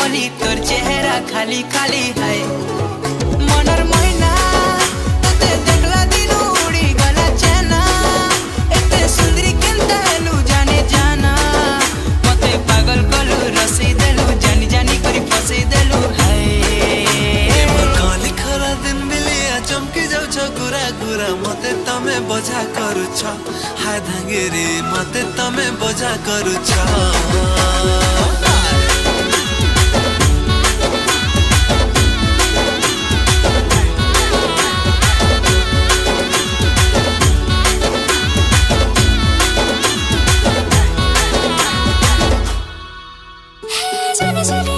बोली तोर चेहरा खाली खाली है मनर महीना तते देखला दिन उड़ी गला चेना एते सुंदरी केनता हेलु जाने जाना मते पागल कलु रसी देलु जानी जानी करी फसई देलु है मोर काली खरा दिन बिलिया चमकी जाऊ छ गुरा गुरा मते तमे बोझा करू छ हाय धांगेरे मते तमे बोझा करू छ जाने